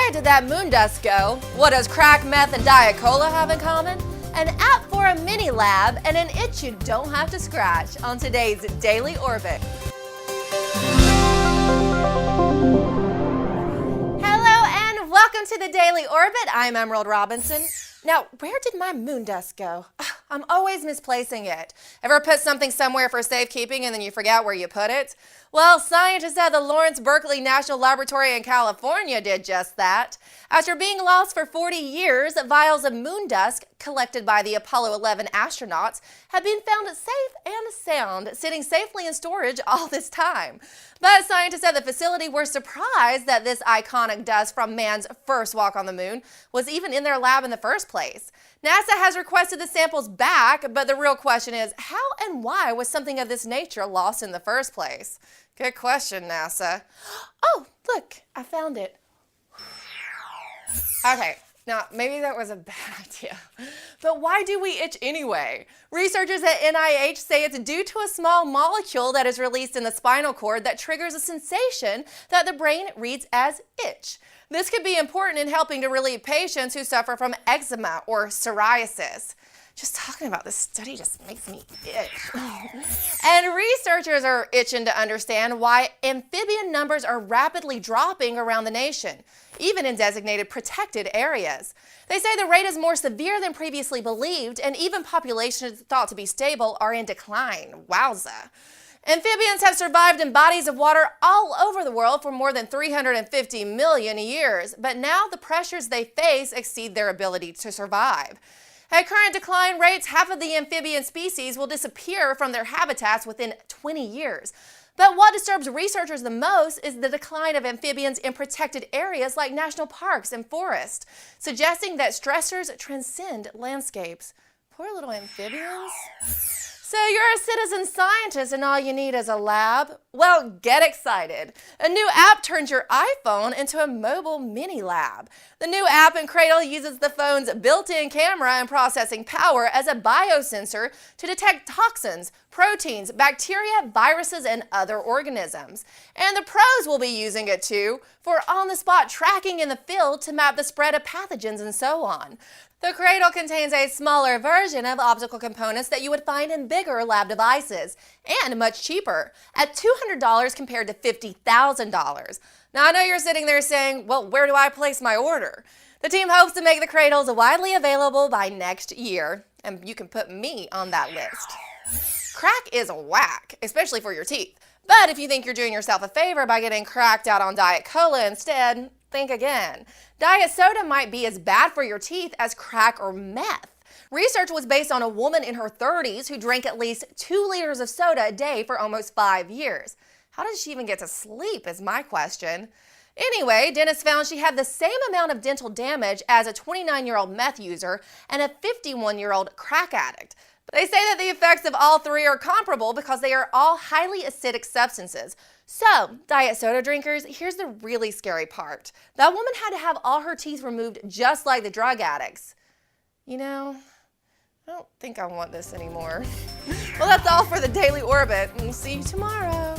way did that moon dust go? What does crack, meth, and Diet Cola have in common? An app for a mini lab and an itch you don't have to scratch on today's Daily Orbit. Hello and welcome to the Daily Orbit. I'm Emerald Robinson. Now, where did my moon dust go? I'm always misplacing it. Ever put something somewhere for safekeeping and then you forget where you put it? Well, scientists at the Lawrence Berkeley National Laboratory in California did just that. After being lost for 40 years, vials of moon dust collected by the Apollo 11 astronauts have been found safe and sound, sitting safely in storage all this time. But scientists at the facility were surprised that this iconic dust from man's first walk on the moon was even in their lab in the first place. NASA has requested the samples back, but the real question is, how and why was something of this nature lost in the first place? Good question, NASA. Oh, look, I found it. Okay, now maybe that was a bad idea, but why do we itch anyway? Researchers at NIH say it's due to a small molecule that is released in the spinal cord that triggers a sensation that the brain reads as itch. This could be important in helping to relieve patients who suffer from eczema or psoriasis. Just talking about this study just makes me itch. And researchers are itching to understand why amphibian numbers are rapidly dropping around the nation, even in designated protected areas. They say the rate is more severe than previously believed, and even populations thought to be stable are in decline. Wowza. Amphibians have survived in bodies of water all over the world for more than 350 million years, but now the pressures they face exceed their ability to survive. At current decline rates, half of the amphibian species will disappear from their habitats within 20 years. But what disturbs researchers the most is the decline of amphibians in protected areas like national parks and forests, suggesting that stressors transcend landscapes. Poor little amphibians. So you're a citizen scientist and all you need is a lab? Well, get excited. A new app turns your iPhone into a mobile mini lab. The new app in Cradle uses the phone's built-in camera and processing power as a biosensor to detect toxins, proteins, bacteria, viruses, and other organisms. And the pros will be using it too for on-the-spot tracking in the field to map the spread of pathogens and so on. The Cradle contains a smaller version of optical components that you would find in bigger lab devices, and much cheaper, at $200 compared to $50,000. Now I know you're sitting there saying, well, where do I place my order? The team hopes to make the Cradles widely available by next year, and you can put me on that list. Crack is whack, especially for your teeth. But if you think you're doing yourself a favor by getting cracked out on Diet Cola instead, think again. Diet soda might be as bad for your teeth as crack or meth. Research was based on a woman in her 30s who drank at least 2 liters of soda a day for almost 5 years. How did she even get to sleep is my question. Anyway, dentists found she had the same amount of dental damage as a 29-year-old meth user and a 51-year-old crack addict. But they say that the effects of all three are comparable because they are all highly acidic substances. So, diet soda drinkers, here's the really scary part. That woman had to have all her teeth removed just like the drug addicts. You know, I don't think I want this anymore. Well, that's all for the Daily Orbit, and see you tomorrow.